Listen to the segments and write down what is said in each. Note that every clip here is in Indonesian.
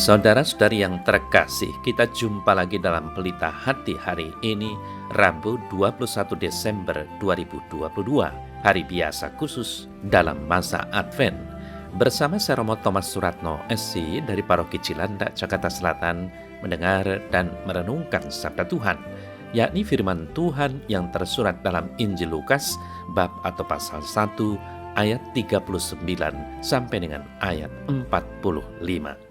Saudara-saudari yang terkasih, kita jumpa lagi dalam Pelita Hati hari ini, Rabu 21 Desember 2022, hari biasa khusus dalam masa Advent. Bersama saya Romo Thomas Suratno, SC dari Paroki Cilandak, Jakarta Selatan, mendengar dan merenungkan sabda Tuhan, yakni firman Tuhan yang tersurat dalam Injil Lukas, bab atau pasal 1, ayat 39 sampai dengan ayat 45.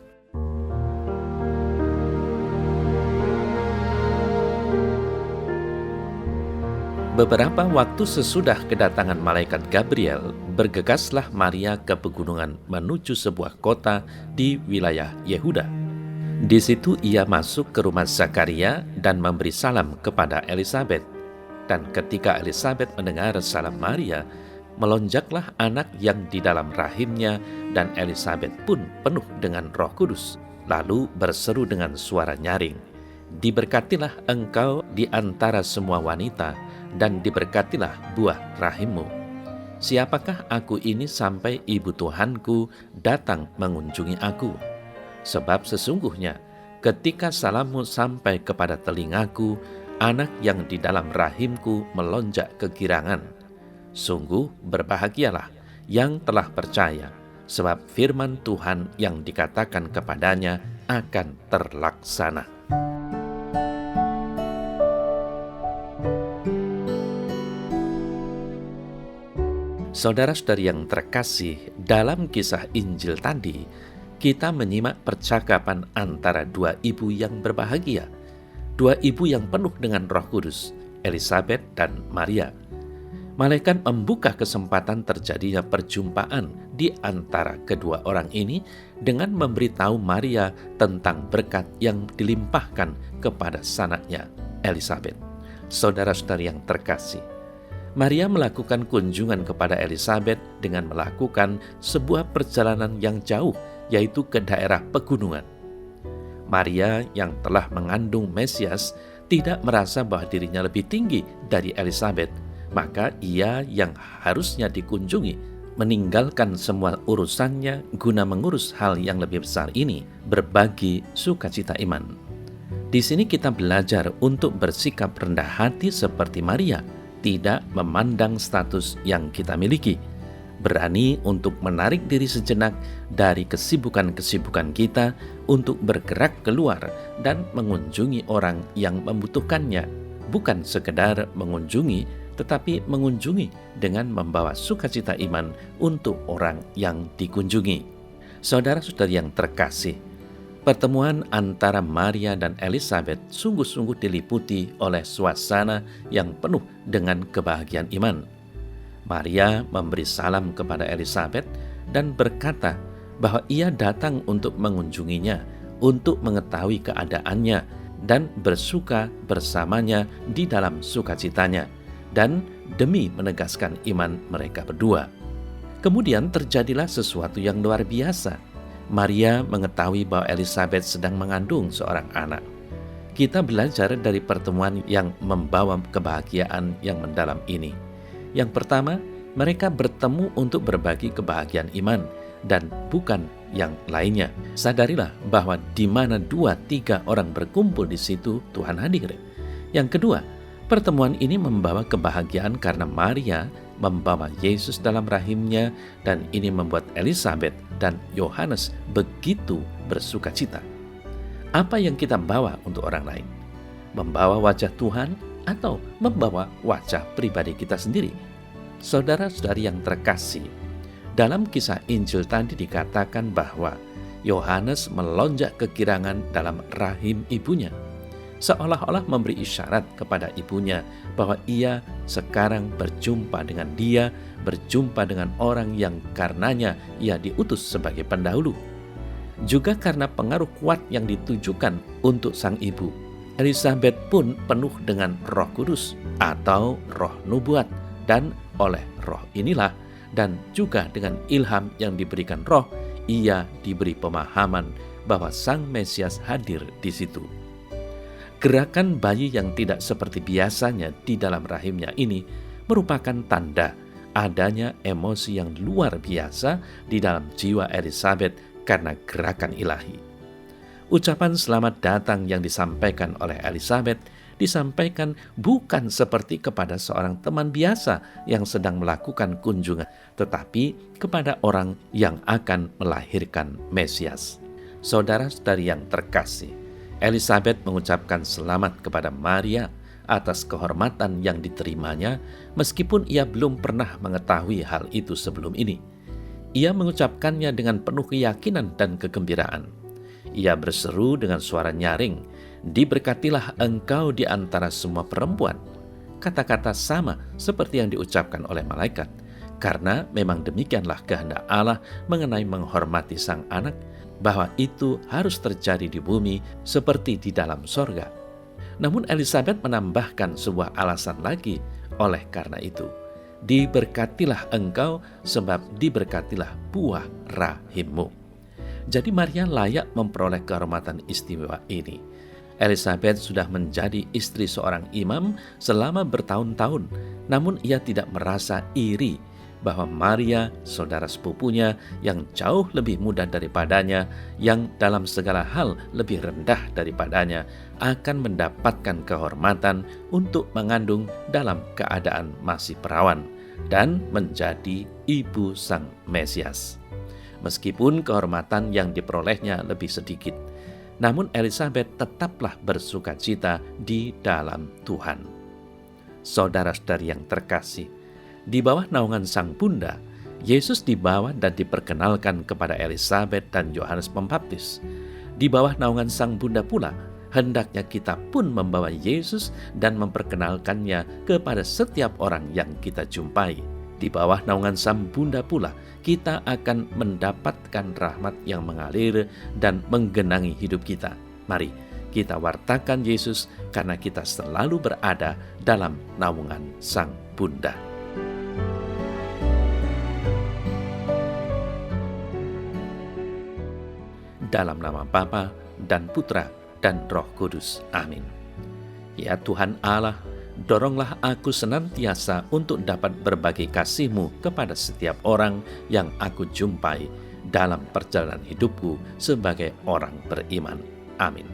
Beberapa waktu sesudah kedatangan malaikat Gabriel, bergegaslah Maria ke pegunungan menuju sebuah kota di wilayah Yehuda. Di situ ia masuk ke rumah Zakaria dan memberi salam kepada Elisabet. Dan ketika Elisabet mendengar salam Maria, melonjaklah anak yang di dalam rahimnya, dan Elisabet pun penuh dengan Roh Kudus, lalu berseru dengan suara nyaring, "Diberkatilah engkau di antara semua wanita, dan diberkatilah buah rahimmu. Siapakah aku ini sampai ibu Tuhanku datang mengunjungi aku? Sebab sesungguhnya ketika salammu sampai kepada telingaku, anak yang di dalam rahimku melonjak kegirangan. Sungguh berbahagialah yang telah percaya, sebab firman Tuhan yang dikatakan kepadanya akan terlaksana." Saudara-saudari yang terkasih, dalam kisah Injil tadi, kita menyimak percakapan antara dua ibu yang berbahagia, dua ibu yang penuh dengan Roh Kudus, Elisabet dan Maria. Malaikat membuka kesempatan terjadinya perjumpaan di antara kedua orang ini dengan memberitahu Maria tentang berkat yang dilimpahkan kepada sanaknya, Elisabet. Saudara-saudari yang terkasih, Maria melakukan kunjungan kepada Elisabet dengan melakukan sebuah perjalanan yang jauh, yaitu ke daerah pegunungan. Maria yang telah mengandung Mesias tidak merasa bahwa dirinya lebih tinggi dari Elisabet, maka ia yang harusnya dikunjungi meninggalkan semua urusannya guna mengurus hal yang lebih besar ini, berbagi sukacita iman. Di sini kita belajar untuk bersikap rendah hati seperti Maria, tidak memandang status yang kita miliki, berani untuk menarik diri sejenak dari kesibukan-kesibukan kita untuk bergerak keluar dan mengunjungi orang yang membutuhkannya, bukan sekedar mengunjungi, tetapi mengunjungi dengan membawa sukacita iman untuk orang yang dikunjungi. Saudara-saudari yang terkasih, pertemuan antara Maria dan Elisabet sungguh-sungguh diliputi oleh suasana yang penuh dengan kebahagiaan iman. Maria memberi salam kepada Elisabet dan berkata bahwa ia datang untuk mengunjunginya, untuk mengetahui keadaannya, dan bersuka bersamanya di dalam sukacitanya, dan demi menegaskan iman mereka berdua. Kemudian terjadilah sesuatu yang luar biasa. Maria mengetahui bahwa Elisabet sedang mengandung seorang anak. Kita belajar dari pertemuan yang membawa kebahagiaan yang mendalam ini. Yang pertama, mereka bertemu untuk berbagi kebahagiaan iman dan bukan yang lainnya. Sadarilah bahwa di mana 2-3 orang berkumpul di situ, Tuhan hadir. Yang kedua, pertemuan ini membawa kebahagiaan karena Maria membawa Yesus dalam rahimnya, dan ini membuat Elisabet dan Yohanes begitu bersukacita. Apa yang kita bawa untuk orang lain? Membawa wajah Tuhan atau membawa wajah pribadi kita sendiri? Saudara-saudari yang terkasih, dalam kisah Injil tadi dikatakan bahwa Yohanes melonjak kegirangan dalam rahim ibunya, seolah-olah memberi isyarat kepada ibunya bahwa ia sekarang berjumpa dengan dia, berjumpa dengan orang yang karenanya ia diutus sebagai pendahulu. Juga karena pengaruh kuat yang ditujukan untuk sang ibu, Elisabet pun penuh dengan Roh Kudus atau roh nubuat, dan oleh roh inilah dan juga dengan ilham yang diberikan roh, ia diberi pemahaman bahwa sang Mesias hadir di situ. Gerakan bayi yang tidak seperti biasanya di dalam rahimnya ini merupakan tanda adanya emosi yang luar biasa di dalam jiwa Elisabet karena gerakan ilahi. Ucapan selamat datang yang disampaikan oleh Elizabeth disampaikan bukan seperti kepada seorang teman biasa yang sedang melakukan kunjungan, tetapi kepada orang yang akan melahirkan Mesias. Saudara-saudari yang terkasih, Elizabeth mengucapkan selamat kepada Maria atas kehormatan yang diterimanya, meskipun ia belum pernah mengetahui hal itu sebelum ini. Ia mengucapkannya dengan penuh keyakinan dan kegembiraan. Ia berseru dengan suara nyaring, "Diberkatilah engkau di antara semua perempuan." Kata-kata sama seperti yang diucapkan oleh malaikat, karena memang demikianlah kehendak Allah mengenai menghormati sang anak, bahwa itu harus terjadi di bumi seperti di dalam sorga. Namun Elizabeth menambahkan sebuah alasan lagi, oleh karena itu, diberkatilah engkau sebab diberkatilah buah rahimmu. Jadi Maria layak memperoleh kehormatan istimewa ini. Elizabeth sudah menjadi istri seorang imam selama bertahun-tahun, namun ia tidak merasa iri bahwa Maria, saudara sepupunya yang jauh lebih muda daripadanya, yang dalam segala hal lebih rendah daripadanya, akan mendapatkan kehormatan untuk mengandung dalam keadaan masih perawan dan menjadi ibu sang Mesias. Meskipun kehormatan yang diperolehnya lebih sedikit, namun Elizabeth tetaplah bersukacita di dalam Tuhan. Saudara-saudari yang terkasih, di bawah naungan Sang Bunda, Yesus dibawa dan diperkenalkan kepada Elizabeth dan Yohanes Pembaptis. Di bawah naungan Sang Bunda pula, hendaknya kita pun membawa Yesus dan memperkenalkannya kepada setiap orang yang kita jumpai. Di bawah naungan Sang Bunda pula, kita akan mendapatkan rahmat yang mengalir dan menggenangi hidup kita. Mari kita wartakan Yesus, karena kita selalu berada dalam naungan Sang Bunda. Dalam nama Bapa dan Putra dan Roh Kudus. Amin. Ya Tuhan Allah, doronglah aku senantiasa untuk dapat berbagi kasih-Mu kepada setiap orang yang aku jumpai dalam perjalanan hidupku sebagai orang beriman. Amin.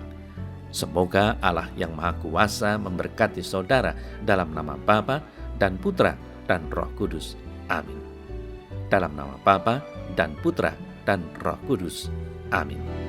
Semoga Allah yang Maha Kuasa memberkati saudara dalam nama Bapa dan Putra dan Roh Kudus. Amin. Dalam nama Bapa dan Putra dan Roh Kudus. Amin.